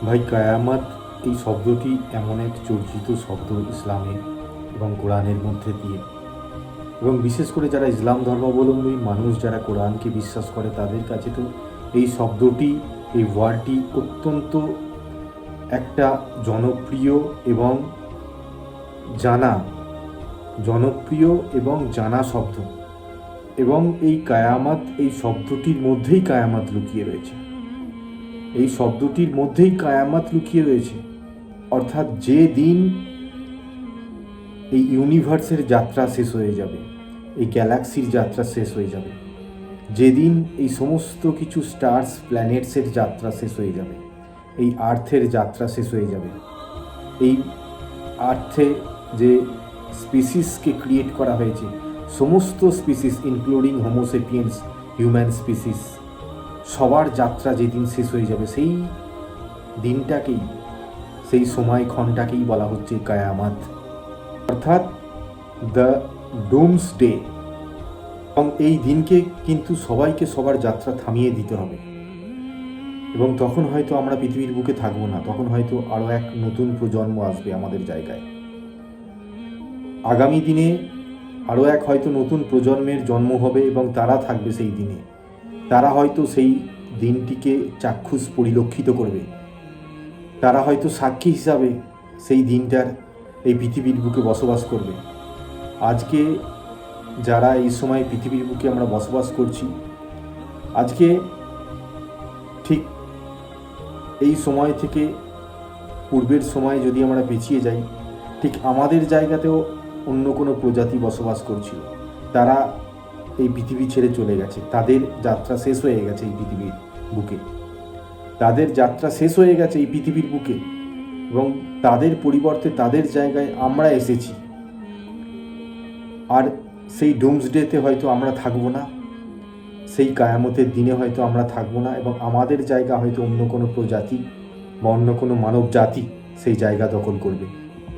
ভাই, কায়ামাত এই শব্দটি এমন এক চর্চিত শব্দ ইসলামে এবং কোরআনের মধ্যে দিয়ে, এবং বিশেষ করে যারা ইসলাম ধর্মাবলম্বী মানুষ, যারা কোরআনকে বিশ্বাস করে, তাদের কাছে তো এই শব্দটি, এই ওয়ার্ডটি অত্যন্ত একটা জনপ্রিয় এবং জানা জানা শব্দ। এবং এই কায়ামাত, এই শব্দটির মধ্যেই কায়ামাত লুকিয়ে রয়েছে। এই শব্দটির মধ্যেই কায়ামাত লুকিয়ে রয়েছে, অর্থাৎ যে দিন এই ইউনিভার্সের যাত্রা শেষ হয়ে যাবে, এই গ্যালাক্সির যাত্রা শেষ হয়ে যাবে, যেদিন এই সমস্ত কিছু স্টার্স প্ল্যানেটসের যাত্রা শেষ হয়ে যাবে, এই আর্থের যাত্রা শেষ হয়ে যাবে, এই আর্থে যে স্পিসিসকে ক্রিয়েট করা হয়েছে, সমস্ত species including Homo sapiens human species, সবার যাত্রা যেদিন শেষ হয়ে যাবে, সেই দিনটাকেই, সেই সময়ক্ষণটাকেই বলা হচ্ছে কায়ামাত, অর্থাৎ দ্য ডুমস ডে। এবং এই দিনকে কিন্তু সবাইকে সবার যাত্রা থামিয়ে দিতে হবে, এবং তখন হয়তো আমরা পৃথিবীর বুকে থাকবো না, তখন হয়তো আরও এক নতুন প্রজন্ম আসবে আমাদের জায়গায়। আগামী দিনে আরও এক হয়তো নতুন প্রজন্মের জন্ম হবে, এবং তারা থাকবে সেই দিনে, তারা হয়তো সেই দিনটিকে চাক্ষুষ পরিলক্ষিত করবে, তারা হয়তো সাক্ষী হিসাবে সেই দিনটার এই পৃথিবীর বুকে বসবাস করবে। আজকে যারা এই সময় পৃথিবীর বুকে আমরা বসবাস করছি, আজকে ঠিক এই সময় থেকে পূর্বের সময় যদি আমরা পিছিয়ে যাই, ঠিক আমাদের জায়গাতেও অন্য কোনো প্রজাতি বসবাস করছিল, তারা এই পৃথিবী ছেড়ে চলে গেছে, তাদের যাত্রা শেষ হয়ে গেছে এই পৃথিবীর বুকে, তাদের যাত্রা শেষ হয়ে গেছে এই পৃথিবীর বুকে, এবং তাদের পরিবর্তে তাদের জায়গায় আমরা এসেছি। আর সেই ডুমসডেতে হয়তো আমরা থাকবো না, সেই কায়ামতের দিনে হয়তো আমরা থাকবো না, এবং আমাদের জায়গা হয়তো অন্য কোনো প্রজাতি বা অন্য কোনো মানব জাতি সেই জায়গা দখল করবে,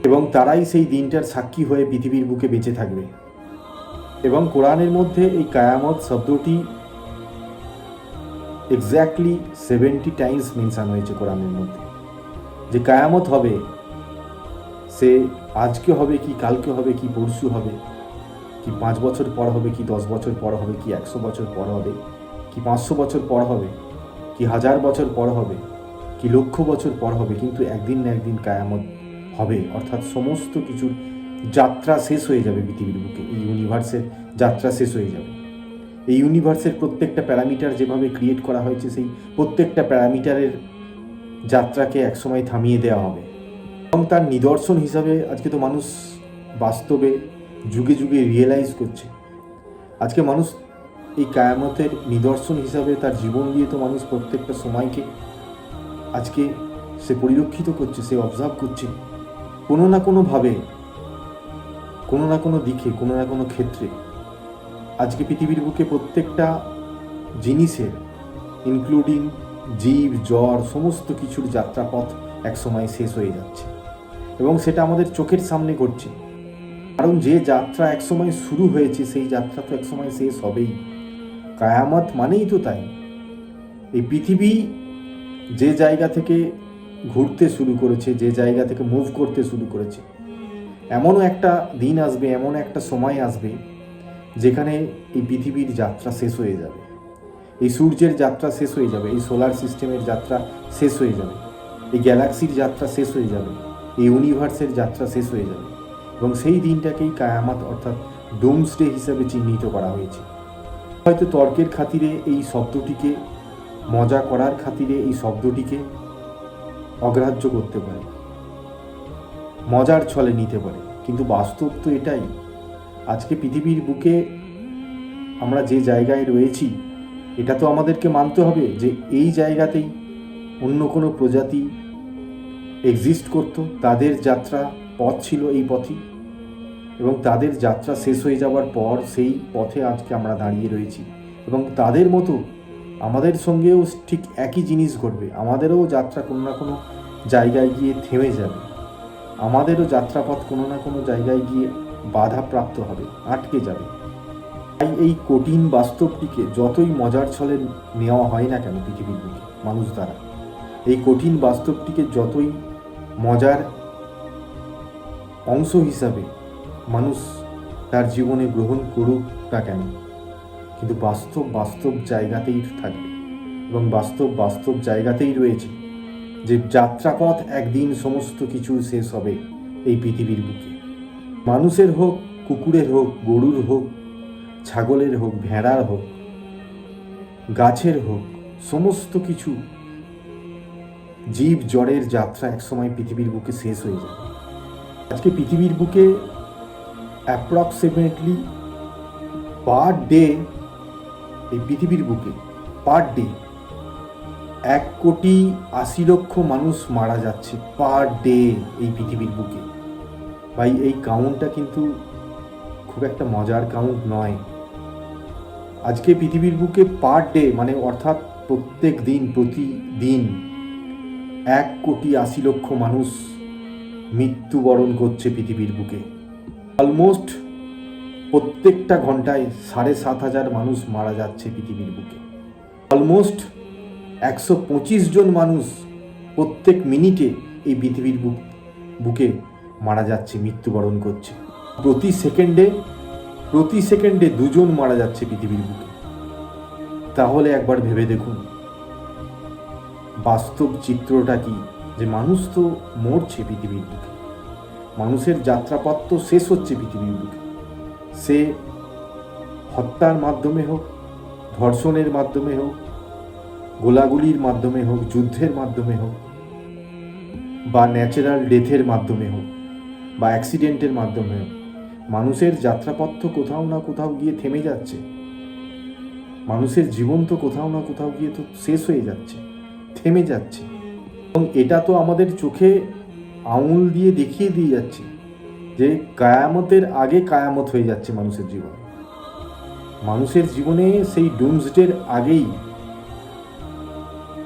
এবং তারাই সেই দিনটার সাক্ষী হয়ে পৃথিবীর বুকে বেঁচে থাকবে। এবং কোরআনের মধ্যে এই কায়ামত শব্দটি এক্স্যাক্টলি 70 টাইমস মেনশন হয়েছে কোরআনের মধ্যে, যে কায়ামত হবে, সে আজকে হবে কি কালকে হবে কি পরশু হবে, কি 5 বছর পর হবে কি 10 বছর পর হবে, কি 100 বছর পর হবে, কি 500 বছর পর হবে, কি 1000 বছর পর হবে, কি লক্ষ বছর পর হবে, কিন্তু একদিন না একদিন কায়ামত হবে। অর্থাৎ সমস্ত কিছুর যাত্রা শেষ হয়ে যাবে পৃথিবীর বুকে, এই ইউনিভার্সের যাত্রা শেষ হয়ে যাবে। এই ইউনিভার্সের প্রত্যেকটা প্যারামিটার যেভাবে ক্রিয়েট করা হয়েছে, সেই প্রত্যেকটা প্যারামিটারের যাত্রাকে একসময় থামিয়ে দেওয়া হবে। এবং তার নিদর্শন হিসাবে আজকে তো মানুষ বাস্তবে যুগে যুগে রিয়েলাইজ করছে। আজকে মানুষ এই কায়ামতের নিদর্শন হিসাবে তার জীবন দিয়ে তো মানুষ প্রত্যেকটা সময়কে আজকে সে পরিলক্ষিত করছে, সে অবজার্ভ করছে, কোনো না কোনোভাবে, কোনো না কোনো দিকে, কোনো না কোনো ক্ষেত্রে। আজকে পৃথিবীর বুকে প্রত্যেকটা জিনিসের, ইনক্লুডিং জীব জ্বর, সমস্ত কিছুর যাত্রাপথ একসময় শেষ হয়ে যাচ্ছে, এবং সেটা আমাদের চোখের সামনে ঘটছে। কারণ যে যাত্রা একসময় শুরু হয়েছে, সেই যাত্রা তো একসময় শেষ হবেই। কায়ামত মানেই তো তাই। এই পৃথিবী যে জায়গা থেকে ঘুরতে শুরু করেছে, যে জায়গা থেকে মুভ করতে শুরু করেছে, এমনও একটা দিন আসবে, এমন একটা সময় আসবে, যেখানে এই পৃথিবীর যাত্রা শেষ হয়ে যাবে, এই সূর্যের যাত্রা শেষ হয়ে যাবে, এই সোলার সিস্টেমের যাত্রা শেষ হয়ে যাবে, এই গ্যালাক্সির যাত্রা শেষ হয়ে যাবে, এই ইউনিভার্সের যাত্রা শেষ হয়ে যাবে। এবং সেই দিনটাকেই কায়ামাত অর্থাৎ ডুমসডে হিসাবে চিহ্নিত করা হয়েছে। হয়তো তর্কের খাতিরে এই শব্দটিকে, মজা করার খাতিরে এই শব্দটিকে অগ্রাহ্য করতে পারে, মজার ছলে নিতে পারে, কিন্তু বাস্তব তো এটাই। আজকে পৃথিবীর বুকে আমরা যে জায়গায় রয়েছি, এটা তো আমাদেরকে মানতে হবে যে এই জায়গাতেই অন্য কোনো প্রজাতি এক্সিস্ট করত, তাদের যাত্রা পথ ছিল এই পথই, এবং তাদের যাত্রা শেষ হয়ে যাওয়ার পর সেই পথে আজকে আমরা দাঁড়িয়ে রয়েছি। এবং তাদের মতো আমাদের সঙ্গেও ঠিক একই জিনিস ঘটবে, আমাদেরও যাত্রা কোনো না কোনো জায়গায় গিয়ে থেমে যাবে, আমাদেরও যাত্রাপথ কোনো না কোনো জায়গায় গিয়ে বাধাপ্রাপ্ত হবে, আটকে যাবে। তাই এই কঠিন বাস্তবটিকে যতই মজার ছলে নেওয়া হয় না কেন পৃথিবীর বুকে মানুষ দ্বারা, এই কঠিন বাস্তবটিকে যতই মজার অংশ হিসাবে মানুষ তার জীবনে গ্রহণ করুক না কেন, কিন্তু বাস্তব বাস্তব জায়গাতেই থাকবে এবং বাস্তব জায়গাতেই রয়েছে যে যাত্রাপথ একদিন সমস্ত কিছু শেষ হবে এই পৃথিবীর বুকে। মানুষের হোক, কুকুরের হোক, গরুর হোক, ছাগলের হোক, ভেড়ার হোক, গাছের হোক, সমস্ত কিছু জীব জড়ের যাত্রা একসময় পৃথিবীর বুকে শেষ হয়ে যাবে। আজকে পৃথিবীর বুকে অ্যাপ্রক্সিমেটলি পার ডে, এই পৃথিবীর বুকে পার ডে 1,80,00,000 মানুষ মারা যাচ্ছে পার ডে এই পৃথিবীর বুকে। ভাই, এই কাউন্টটা কিন্তু খুব একটা মজার কাউন্ট নয়। আজকে পৃথিবীর বুকে পার ডে মানে অর্থাৎ প্রতিদিন 1,80,00,000 মানুষ মৃত্যুবরণ করছে পৃথিবীর বুকে। অলমোস্ট প্রত্যেকটা ঘন্টায় 7,500 মানুষ মারা যাচ্ছে পৃথিবীর বুকে। অলমোস্ট 125 জন মানুষ প্রত্যেক মিনিটে এই পৃথিবীর বুকে মারা যাচ্ছে, মৃত্যুবরণ করছে। প্রতি সেকেন্ডে 2 জন মারা যাচ্ছে পৃথিবীর বুকে। তাহলে একবার ভেবে দেখুন বাস্তব চিত্রটা কি, যে মানুষ তো মরছে পৃথিবীর বুকে, মানুষের যাত্রাপথ তো শেষ হচ্ছে পৃথিবীর বুকে। সে হত্যার মাধ্যমে হোক, ধর্ষণের মাধ্যমে হোক, গোলাগুলির মাধ্যমে হোক, যুদ্ধের মাধ্যমে হোক, বা ন্যাচারাল ডেথের মাধ্যমে হোক, বা অ্যাক্সিডেন্টের মাধ্যমে হোক, মানুষের যাত্রাপথ তো কোথাও না কোথাও গিয়ে থেমে যাচ্ছে। মানুষের জীবন তো কোথাও না কোথাও গিয়ে তো শেষ হয়ে যাচ্ছে, থেমে যাচ্ছে। এবং এটা তো আমাদের চোখে আঙুল দিয়ে দেখিয়ে দিয়ে যাচ্ছে যে কায়ামতের আগে কায়ামত হয়ে যাচ্ছে মানুষের জীবনে। মানুষের জীবনে সেই ডুমসডের আগেই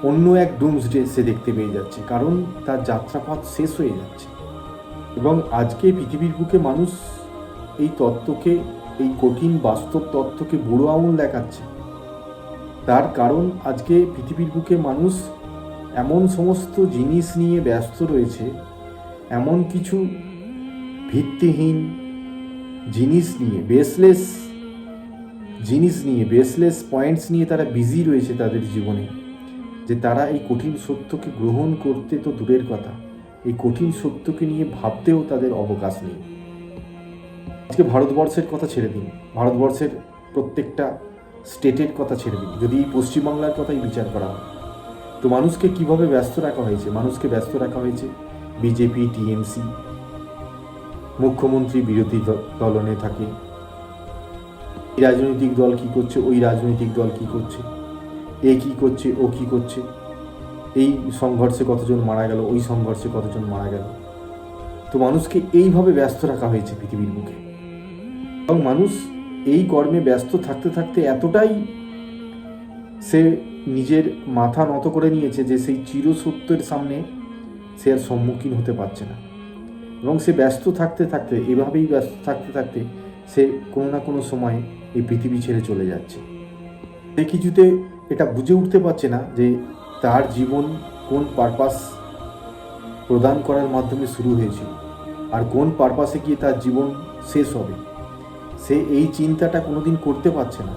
অন্য এক ডুমসডে সে দেখতে পেয়ে যাচ্ছে, কারণ তার যাত্রাপথ শেষ হয়ে যাচ্ছে। এবং আজকে পৃথিবীর বুকে মানুষ এই তত্ত্বকে, এই কঠিন বাস্তব তত্ত্বকে বুড়ো আঙুল দেখাচ্ছে। তার কারণ আজকে পৃথিবীর বুকে মানুষ এমন সমস্ত জিনিস নিয়ে ব্যস্ত রয়েছে, এমন কিছু ভিত্তিহীন জিনিস নিয়ে, বেসলেস পয়েন্টস নিয়ে তারা বিজি রয়েছে তাদের জীবনে, যে তারা এই কঠিন সত্যকে গ্রহণ করতে তো দূরের কথা, এই কঠিন সত্যকে নিয়ে ভাবতেও তাদের অবকাশ নেই। আজকে ভারতবর্ষের কথা ছেড়ে দিন, ভারতবর্ষের প্রত্যেকটা স্টেটের কথা ছেড়ে দিন, যদি এই পশ্চিমবাংলার কথাই বিচার করা হয়, তো মানুষকে কিভাবে ব্যস্ত রাখা হয়েছে? মানুষকে ব্যস্ত রাখা হয়েছে বিজেপি, টিএমসি, মুখ্যমন্ত্রী বিরোধী দলনে থাকে, এই রাজনৈতিক দল কি করছে, ওই রাজনৈতিক দল কি করছে, এ কি করছে, ও কি করছে, এই সংঘর্ষে কতজন মারা গেল, ওই সংঘর্ষে কতজন মারা গেল। তো মানুষকে এইভাবে ব্যস্ত রাখা হয়েছে পৃথিবীর বুকে। এবং মানুষ এই কর্মে ব্যস্ত থাকতে থাকতে এতটাই সে নিজের মাথা নত করে নিয়েছে যে সেই চিরসত্যের সামনে সে আর সম্মুখীন হতে পারছে না। এবং সে ব্যস্ত থাকতে থাকতে, এভাবেই ব্যস্ত থাকতে থাকতে সে কোনো না কোনো সময় এই পৃথিবী ছেড়ে চলে যাচ্ছে। সে কিছুতে এটা বুঝে উঠতে পারছে না যে তার জীবন কোন পারপাস প্রদান করার মাধ্যমে শুরু হয়েছিল আর কোন পারপাসে গিয়ে তার জীবন শেষ হবে। সে এই চিন্তাটা কোনোদিন করতে পারছে না।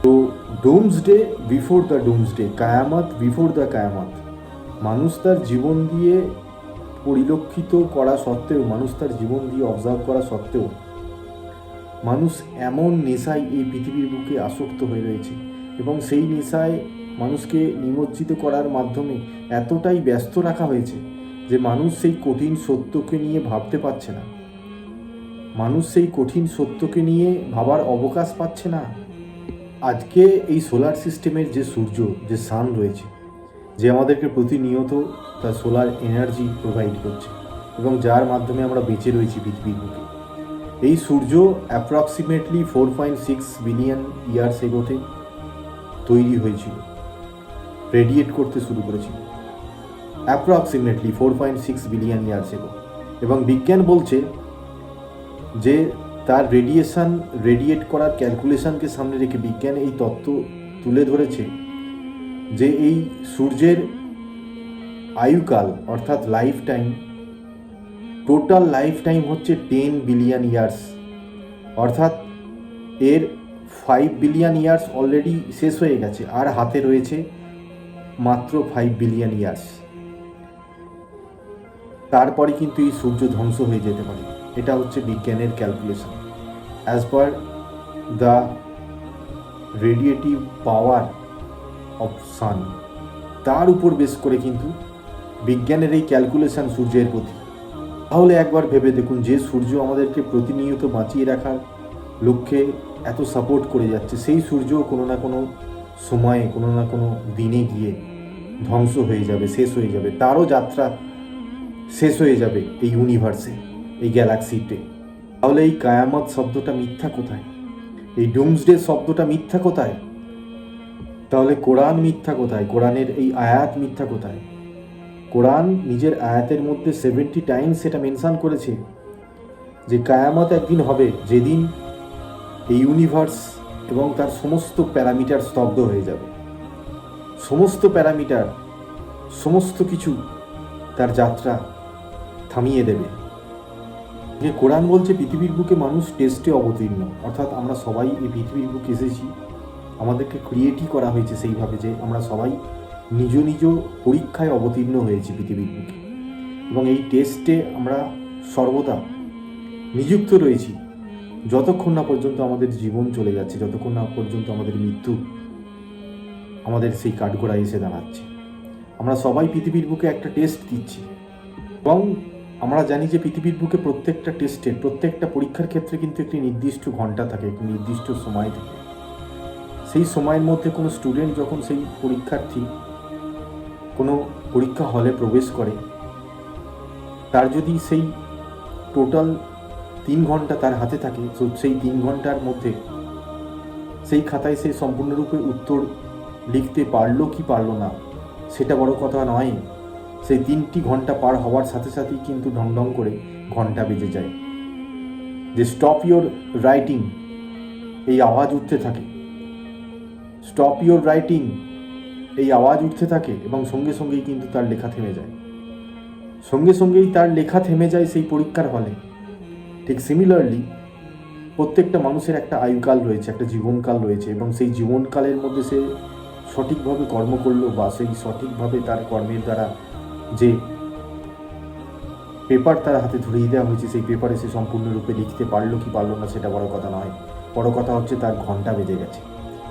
তো ডুমসডে বিফোর দ্য ডুমসডে, কায়ামত বিফোর দ্য কায়ামত, মানুষ তার জীবন দিয়ে পরিলক্ষিত করা সত্ত্বেও, মানুষ তার জীবন দিয়ে অবজার্ভ করা সত্ত্বেও, মানুষ এমন নেশায় এই পৃথিবীর বুকে আসক্ত হয়ে রয়েছে এবং সেই নেশায় মানুষকে নিমজ্জিত করার মাধ্যমে এতটাই ব্যস্ত রাখা হয়েছে যে মানুষ সেই কঠিন সত্যকে নিয়ে ভাবতে পারছে না, মানুষ সেই কঠিন সত্যকে নিয়ে ভাবার অবকাশ পাচ্ছে না। আজকে এই সোলার সিস্টেমের যে সূর্য, যে সান রয়েছে, যে আমাদেরকে প্রতিনিয়ত তার সোলার এনার্জি প্রোভাইড করছে এবং যার মাধ্যমে আমরা বেঁচে রয়েছি পৃথিবীর বুকে, এই সূর্য অ্যাপ্রক্সিমেটলি 4.6 বিলিয়ন ইয়ার্স এগোতে তৈরি হয়েছিল, রেডিয়েট করতে শুরু করেছিল অ্যাপ্রক্সিমেটলি 4.6 বিলিয়ন ইয়ার্স এগো। এবং বিজ্ঞান বলছে যে তার রেডিয়েট করার ক্যালকুলেশনকে সামনে রেখে বিজ্ঞান এই তত্ত্ব তুলে ধরেছে যে এই সূর্যের আয়ুকাল অর্থাৎ life time, total life time হচ্ছে 10 বিলিয়ন ইয়ার্স, অর্থাৎ এর 5 বিলিয়ন ইয়ার্স অলরেডি শেষ হয়ে গেছে, আর হাতে রয়েছে মাত্র 5 বিলিয়ন ইয়ার্স। তারপরে কিন্তু এই সূর্য ধ্বংস হয়ে যেতে পারে। এটা হচ্ছে বিজ্ঞানের calculation as per the radiative power of sun. তার উপর বেস করে কিন্তু বিজ্ঞানের এই ক্যালকুলেশন সূর্যের প্রতি। তাহলে একবার ভেবে দেখুন, যে সূর্য আমাদেরকে প্রতিনিয়ত বাঁচিয়ে রাখার লক্ষ্যে এত সাপোর্ট করে যাচ্ছে, সেই সূর্য কোনো না কোনো সময়ে কোনো না কোনো দিনে গিয়ে ধ্বংস হয়ে যাবে, শেষ হয়ে যাবে। তারও যাত্রা শেষ হয়ে যাবে এই ইউনিভার্সে, এই গ্যালাক্সিতে। তাহলে এই কায়ামত শব্দটা মিথ্যা কোথায়? এই ডুমসডে শব্দটা মিথ্যা কোথায়? তাহলে কোরআন মিথ্যা কোথায়? কোরআনের এই আয়াত মিথ্যা কোথায়? কোরআন নিজের আয়াতের মধ্যে 70 টাইমস সেটা মেনশন করেছে যে কায়ামত একদিন হবে, যেদিন এই ইউনিভার্স এবং তার সমস্ত প্যারামিটার স্তব্ধ হয়ে যাবে। সমস্ত প্যারামিটার, সমস্ত কিছু তার যাত্রা থামিয়ে দেবে। যে কোরআন বলছে পৃথিবীর বুকে মানুষ টেস্টে অবতীর্ণ, অর্থাৎ আমরা সবাই এই পৃথিবীর বুকে এসেছি, আমাদেরকে ক্রিয়েটই করা হয়েছে সেইভাবে যে আমরা সবাই নিজ নিজ পরীক্ষায় অবতীর্ণ হয়েছি পৃথিবীর বুকে, এবং এই টেস্টে আমরা সর্বদা নিযুক্ত রয়েছি যতক্ষণ না পর্যন্ত আমাদের জীবন চলে যাচ্ছে, যতক্ষণ না পর্যন্ত আমাদের মৃত্যু আমাদের সেই কাঠগড়ায় এসে দাঁড়াচ্ছে। আমরা সবাই পৃথিবীর বুকে একটা টেস্ট দিচ্ছি, এবং আমরা জানি যে পৃথিবীর বুকে প্রত্যেকটা টেস্টে, প্রত্যেকটা পরীক্ষার ক্ষেত্রে কিন্তু একটি নির্দিষ্ট ঘন্টা থাকে, একটি নির্দিষ্ট সময় থাকে। সেই সময়ের মধ্যে কোনো স্টুডেন্ট যখন, সেই পরীক্ষার্থী কোনো পরীক্ষা হলে প্রবেশ করে, তার যদি সেই টোটাল 3 ঘন্টা তার হাতে থাকে, তো সেই 3 ঘন্টার মধ্যে সেই খাতায় সে সম্পূর্ণরূপে উত্তর লিখতে পারলো কি পারলো না সেটা বড় কথা নয়। সেই 3টি ঘন্টা পার হওয়ার সাথে সাথেই কিন্তু ঢং ঢং করে ঘন্টা বেজে যায়, যে স্টপ ইয়োর রাইটিং, এই আওয়াজ উঠতে থাকে। স্টপ ইয়োর রাইটিং, এই আওয়াজ উঠতে থাকে, এবং সঙ্গে সঙ্গেই কিন্তু তার লেখা থেমে যায়। সঙ্গে সঙ্গেই তার লেখা থেমে যায় সেই পরীক্ষার হলে। ঠিক সিমিলারলি প্রত্যেকটা মানুষের একটা আয়ুকাল রয়েছে, একটা জীবনকাল রয়েছে, এবং সেই জীবনকালের মধ্যে সে সঠিকভাবে কর্ম করলো, বা সেই সঠিকভাবে তার কর্মের দ্বারা যে পেপার তার হাতে ধরিয়ে দেওয়া হয়েছে, সেই পেপারে সে সম্পূর্ণরূপে লিখতে পারলো কি পারলো না সেটা বড় কথা নয়। বড় কথা হচ্ছে তার ঘন্টা বেজে গেছে,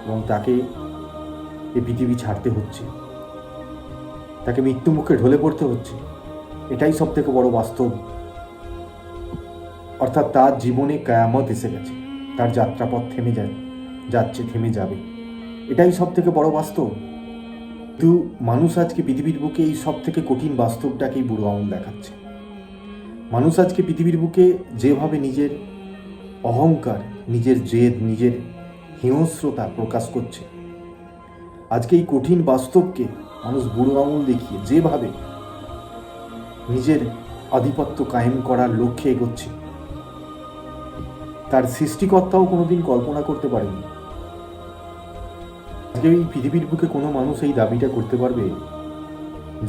এবং তাকে এই পৃথিবী ছাড়তে হচ্ছে, তাকে মৃত্যু মুখে ঢলে পড়তে হচ্ছে। এটাই সব থেকে বড় বাস্তব। অর্থাৎ তার জীবনে কায়ামত এসে গেছে, তার যাত্রাপথ থেমে যাচ্ছে, থেমে যাবে। এটাই সব থেকে বড় বাস্তব। কিন্তু মানুষ আজকে পৃথিবীর বুকে এই সব থেকে কঠিন বাস্তবটাকেই বুড়ো আঙুল দেখাচ্ছে। মানুষ আজকে পৃথিবীর বুকে যেভাবে নিজের অহংকার, নিজের জেদ, নিজের হিংস্রতা প্রকাশ করছে, আজকে এই কঠিন বাস্তবকে মানুষ বুড়ো আঙুল দেখিয়ে যেভাবে নিজের আধিপত্য কায়েম করার লক্ষ্যে এগোচ্ছে, তার সৃষ্টিকর্তাও কোনোদিন কল্পনা করতে পারেনি। আজকে এই পৃথিবীর বুকে কোনো মানুষ এই দাবিটা করতে পারবে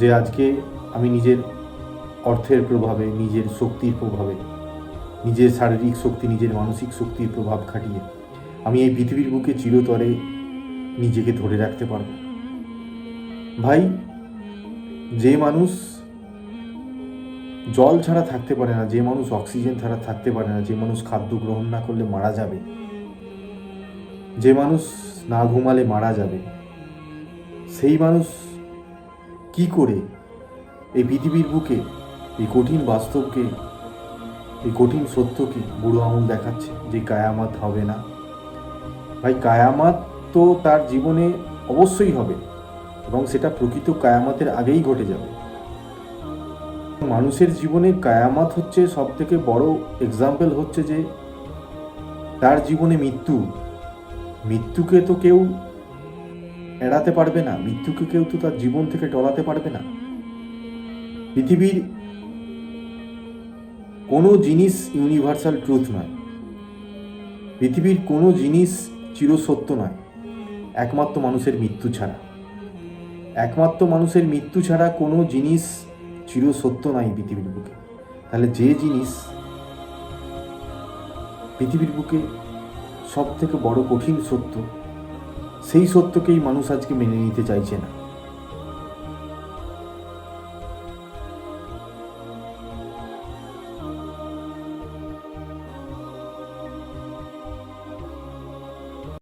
যে আজকে আমি নিজের অর্থের প্রভাবে, নিজের শক্তির প্রভাবে, নিজের শারীরিক শক্তি, নিজের মানসিক শক্তির প্রভাব খাটিয়ে আমি এই পৃথিবীর বুকে চিরতরে নিজেকে ধরে রাখতে পারব? ভাই, যে মানুষ জল ছাড়া থাকতে পারে না, যে মানুষ অক্সিজেন ছাড়া থাকতে পারে না, যে মানুষ খাদ্য গ্রহণ না করলে মারা যাবে, যে মানুষ না ঘুমালে মারা যাবে, সেই মানুষ কি করে এই পৃথিবীর বুকে এই কঠিন বাস্তবকে, এই কঠিন সত্যকে বুড়ো আঙুল দেখাচ্ছে যে কায়ামত হবে না? ভাই, কায়ামত তো তার জীবনে অবশ্যই হবে, এবং সেটা প্রকৃত কায়ামতের আগেই ঘটে যাবে। মানুষের জীবনে কায়ামত হচ্ছে সব থেকে বড় এক্সাম্পল, হচ্ছে যে তার জীবনে মৃত্যুকে তো কেউ এড়াতে পারবে না, মৃত্যুকে কেউ তো তার জীবন থেকে টলাতে পারবে না। পৃথিবীর কোনো জিনিস ইউনিভার্সাল ট্রুথ নয়, পৃথিবীর কোনো জিনিস চিরসত্য নয়, একমাত্র মানুষের মৃত্যু ছাড়া। একমাত্র মানুষের মৃত্যু ছাড়া কোনো জিনিস চিরসত্য নাই পৃথিবীর বুকে। তাহলে যে জিনিস পৃথিবীর বুকে সব থেকে বড় কঠিন সত্য, সেই সত্যকেই মানুষ আজকে মেনে নিতে চাইছে না।